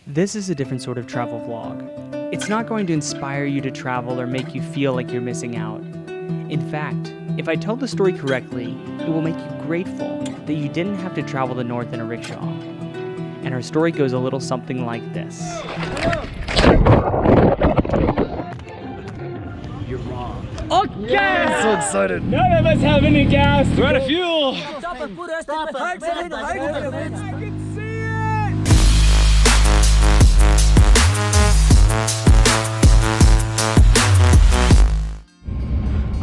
This is a different sort of travel vlog. It's not going to inspire you to travel or make you feel like you're missing out. In fact, if I tell the story correctly, it will make you grateful that you didn't have to travel the north in a rickshaw. And our story goes a little something like this. You're wrong. Okay! Yeah. I'm so excited. None of us have any gas. We're out of fuel.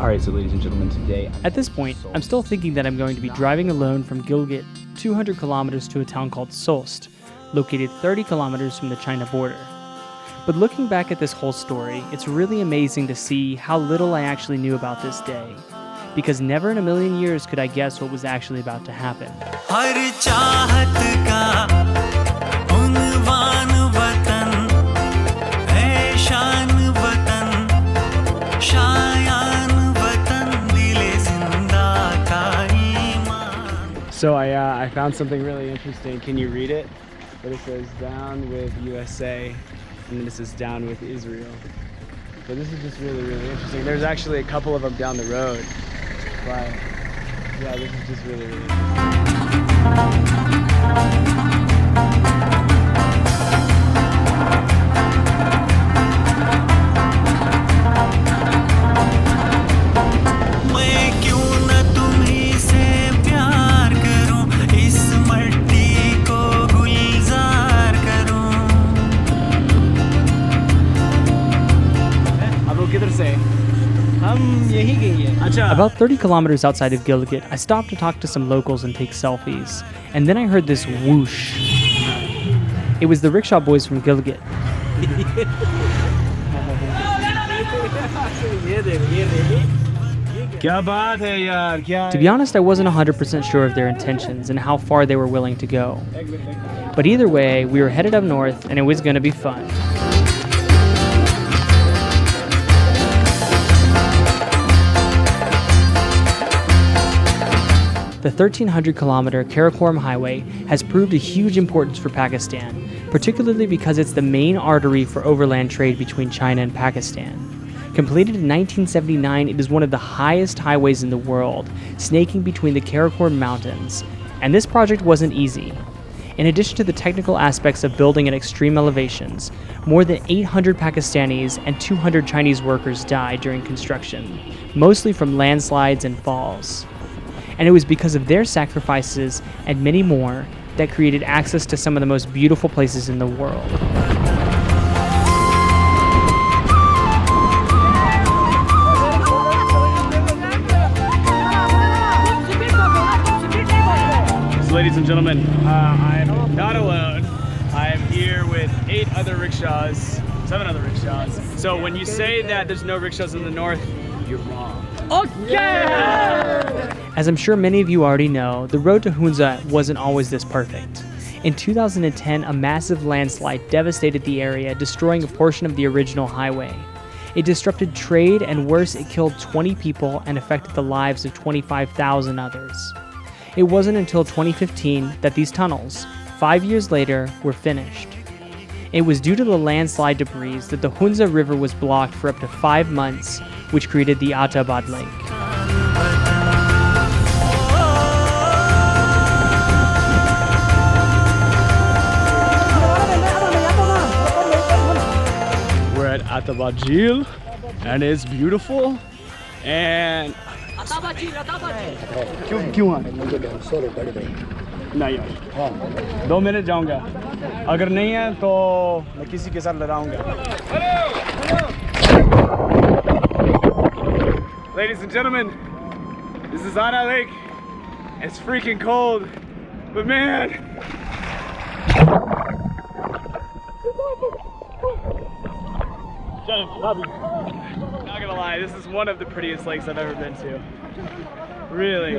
Alright, so ladies and gentlemen, today... At this point, I'm still thinking that I'm going to be driving alone from Gilgit 200 kilometers to a town called Sost, located 30 kilometers from the China border. But looking back at this whole story, it's really amazing to see how little I actually knew about this day. Because never in a million years could I guess what was actually about to happen. So I found something really interesting. Can you read it? But it says down with USA, and then it says down with Israel. So this is just really, really interesting. There's actually a couple of them down the road. But yeah, this is just really, really About 30 kilometers outside of Gilgit, I stopped to talk to some locals and take selfies. And then I heard this whoosh. It was the rickshaw boys from Gilgit. To be honest, I wasn't 100% sure of their intentions and how far they were willing to go. But either way, we were headed up north and it was going to be fun. The 1,300-kilometer Karakoram Highway has proved a huge importance for Pakistan, particularly because it's the main artery for overland trade between China and Pakistan. Completed in 1979, it is one of the highest highways in the world, snaking between the Karakoram Mountains. And this project wasn't easy. In addition to the technical aspects of building at extreme elevations, more than 800 Pakistanis and 200 Chinese workers died during construction, mostly from landslides and falls. And it was because of their sacrifices and many more that created access to some of the most beautiful places in the world. So ladies and gentlemen, I'm not alone. I'm here with 7 other rickshaws. So when you say that there's no rickshaws in the north, you're wrong. Okay! As I'm sure many of you already know, the road to Hunza wasn't always this perfect. In 2010, a massive landslide devastated the area, destroying a portion of the original highway. It disrupted trade, and worse, it killed 20 people and affected the lives of 25,000 others. It wasn't until 2015 that these tunnels, 5 years later, were finished. It was due to the landslide debris that the Hunza River was blocked for up to 5 months, which created the Atabad Lake. We're at Atabad Jheel, and it's beautiful. And नहीं यार 2 minute जाऊंगा अगर नहीं है तो मैं किसी के साथ लड़ाऊंगा Ladies and gentlemen, this is Ana Lake. It's freaking cold, but man, not gonna lie, this is one of the prettiest lakes I've ever been to. Really.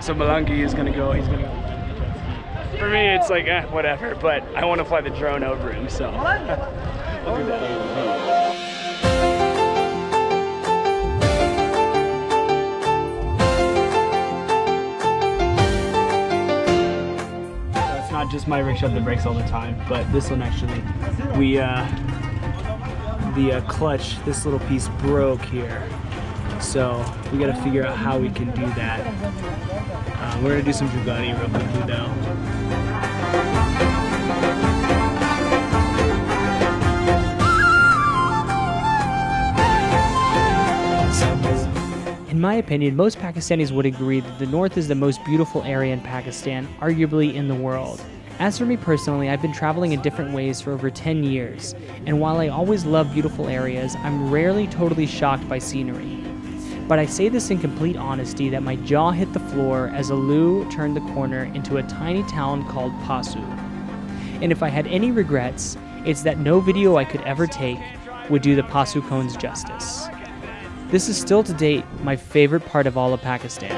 So Malangi is gonna go. He's gonna go. For me, it's like, whatever, but I want to fly the drone over him, so we'll do that. just my rickshaw that breaks all the time, but this one actually, the clutch, this little piece broke here. So we gotta figure out how we can do that. We're gonna do some Jugani real quickly though. In my opinion, most Pakistanis would agree that the north is the most beautiful area in Pakistan, arguably in the world. As for me personally, I've been traveling in different ways for over 10 years, and while I always love beautiful areas, I'm rarely totally shocked by scenery. But I say this in complete honesty that my jaw hit the floor as Alu turned the corner into a tiny town called Pasu. And if I had any regrets, it's that no video I could ever take would do the Pasu cones justice. This is still to date my favorite part of all of Pakistan.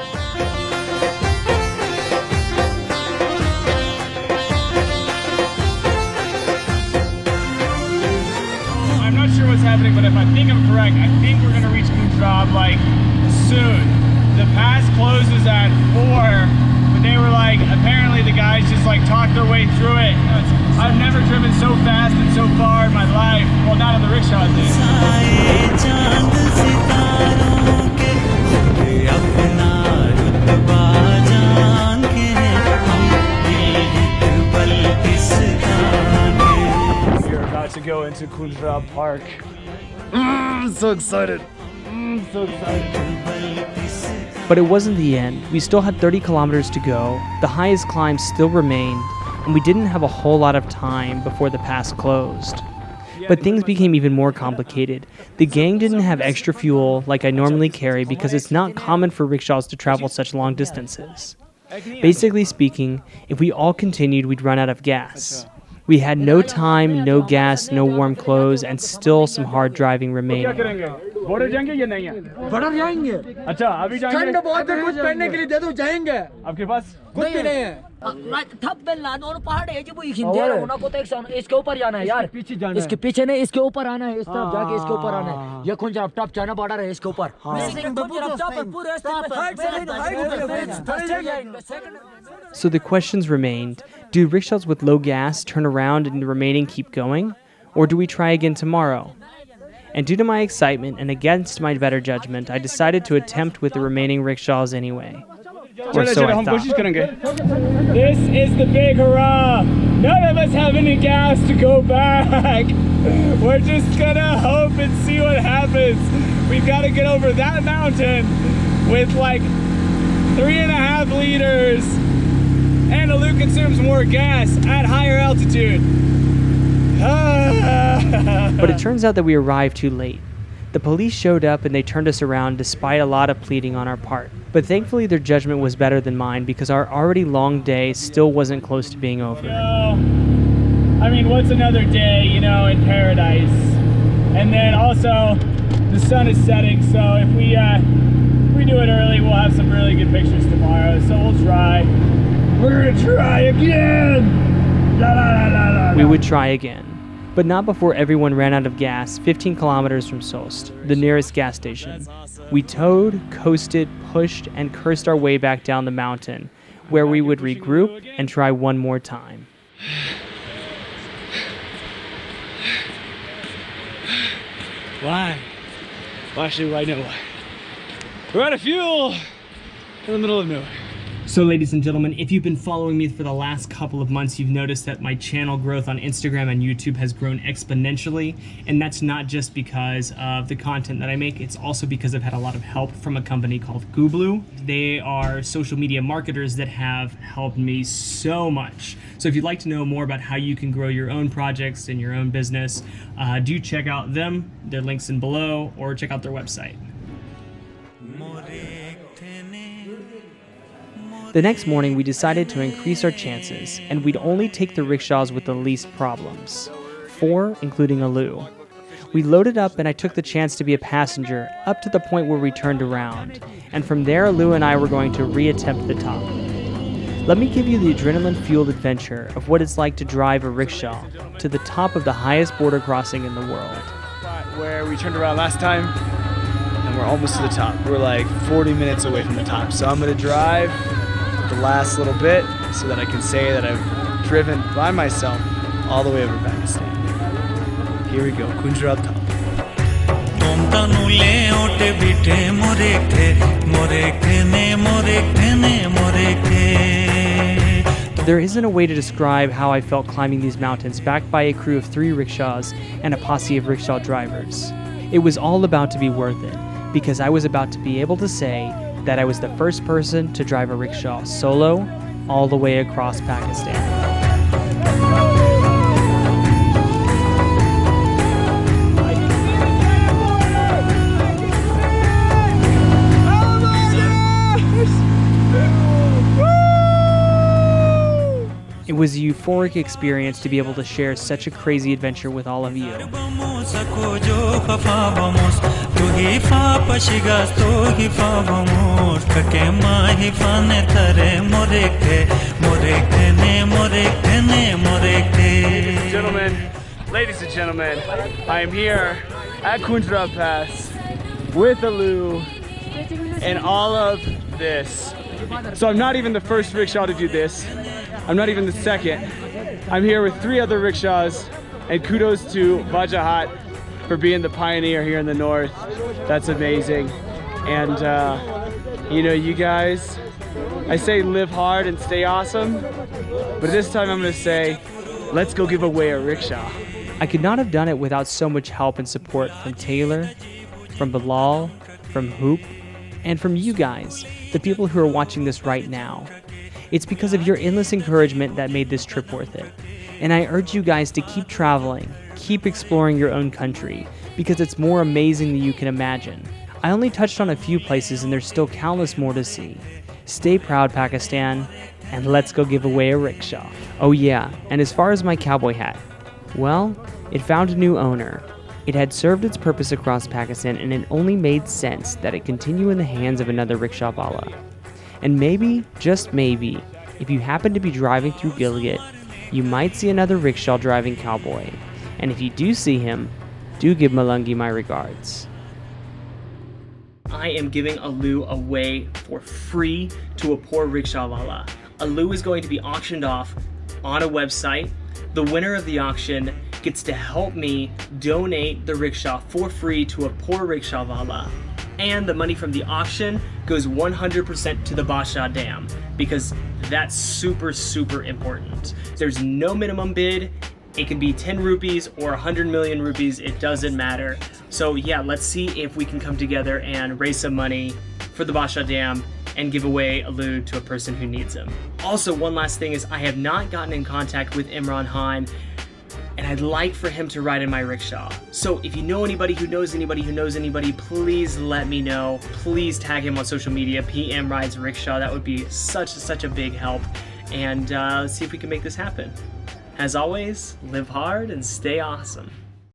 I'm not sure what's happening, but if I think I'm correct, I think we're gonna reach Punjab like soon. The pass closes at 4, but they were like, apparently the guys just like talked their way through it. I've never driven so fast and so far in my life. Well, not on the rickshaw, at least. We're about to go into Punjab Park. So excited. So excited. But it wasn't the end. We still had 30 kilometers to go, the highest climb still remained, and we didn't have a whole lot of time before the pass closed. But things became even more complicated. The gang didn't have extra fuel like I normally carry because it's not common for rickshaws to travel such long distances. Basically speaking, if we all continued, we'd run out of gas. We had no time, no gas, no warm clothes, and still some hard driving remaining. Border जाएंगे या नहीं है? Border जाएंगे। अच्छा अभी जाएंगे? ठंड बहुत है, कुछ पहनने के लिए दे दो, जाएंगे। आपके पास कुछ भी नहीं है। थप बेलना दोनों पहाड़ है जो वो हिंदे होना को तो इसके ऊपर जाना है यार, पीछे जाना है, इसके पीछे नहीं, इसके ऊपर आना है, इस तरफ जाके इसके ऊपर आना है। ये कुंजराब टॉप चाइना बॉर्डर है, इसके ऊपर। So the questions remained. Do rickshaws with low gas turn around and the remaining keep going? Or do we try again tomorrow? And due to my excitement and against my better judgment, I decided to attempt with the remaining rickshaws anyway. Or so I thought. This is the big hurrah! None of us have any gas to go back! We're just gonna hope and see what happens. We've got to get over that mountain with like 3.5 liters, and Alu consumes more gas at higher altitude. But it turns out that we arrived too late. The police showed up and they turned us around despite a lot of pleading on our part. But thankfully their judgment was better than mine because our already long day still wasn't close to being over. I mean, what's another day, you know, in paradise? And then also, the sun is setting, so if we do it early, we'll have some really good pictures tomorrow. So we'll try. We're gonna try again! La, la, la, la, la. We would try again. But not before everyone ran out of gas 15 kilometers from Sost, the nearest gas station. We towed, coasted, pushed, and cursed our way back down the mountain, where we would regroup and try one more time. Why? Well, actually, I know why. We're out of fuel in the middle of nowhere. So ladies and gentlemen, if you've been following me for the last couple of months, you've noticed that my channel growth on Instagram and YouTube has grown exponentially. And that's not just because of the content that I make, it's also because I've had a lot of help from a company called Gooblu. They are social media marketers that have helped me so much. So if you'd like to know more about how you can grow your own projects and your own business, do check out them. Their links in below, or check out their website. The next morning, we decided to increase our chances, and we'd only take the rickshaws with the least problems. 4, including Alu. We loaded up, and I took the chance to be a passenger up to the point where we turned around. And from there, Alu and I were going to re-attempt the top. Let me give you the adrenaline-fueled adventure of what it's like to drive a rickshaw to the top of the highest border crossing in the world. Where we turned around last time, and we're almost to the top. We're like 40 minutes away from the top. So I'm gonna drive the last little bit so that I can say that I've driven by myself all the way over Pakistan. Here we go, Kunjra Top. There isn't a way to describe how I felt climbing these mountains backed by a crew of 3 rickshaws and a posse of rickshaw drivers. It was all about to be worth it, because I was about to be able to say that I was the first person to drive a rickshaw solo all the way across Pakistan. It was a euphoric experience to be able to share such a crazy adventure with all of you. Ladies and gentlemen, I am here at Kunjra Pass with Alu and all of this. So I'm not even the first rickshaw to do this. I'm not even the second. I'm here with 3 other rickshaws, and kudos to Vajahat for being the pioneer here in the north. That's amazing. And you know, you guys, I say live hard and stay awesome, but this time I'm gonna say, let's go give away a rickshaw. I could not have done it without so much help and support from Taylor, from Bilal, from Hoop, and from you guys, the people who are watching this right now. It's because of your endless encouragement that made this trip worth it. And I urge you guys to keep traveling, keep exploring your own country, because it's more amazing than you can imagine. I only touched on a few places and there's still countless more to see. Stay proud, Pakistan, and let's go give away a rickshaw. Oh yeah, and as far as my cowboy hat, well, it found a new owner. It had served its purpose across Pakistan, and it only made sense that it continue in the hands of another rickshawwala. And maybe, just maybe, if you happen to be driving through Gilgit, you might see another rickshaw driving cowboy. And if you do see him, do give Malungi my regards. I am giving Alu away for free to a poor rickshawwala. Alu is going to be auctioned off on a website. The winner of the auction gets to help me donate the rickshaw for free to a poor rickshawwala. And the money from the auction goes 100% to the Basha Dam, because that's super, super important. There's no minimum bid. It can be 10 rupees or 100 million rupees, it doesn't matter. So yeah, let's see if we can come together and raise some money for the Basha Dam and give away Alu to a person who needs them. Also, one last thing is I have not gotten in contact with Imran Khan, and I'd like for him to ride in my rickshaw. So if you know anybody who knows anybody who knows anybody, please let me know. Please tag him on social media, PM Rides Rickshaw. That would be such a big help. And let's see if we can make this happen. As always, live hard and stay awesome.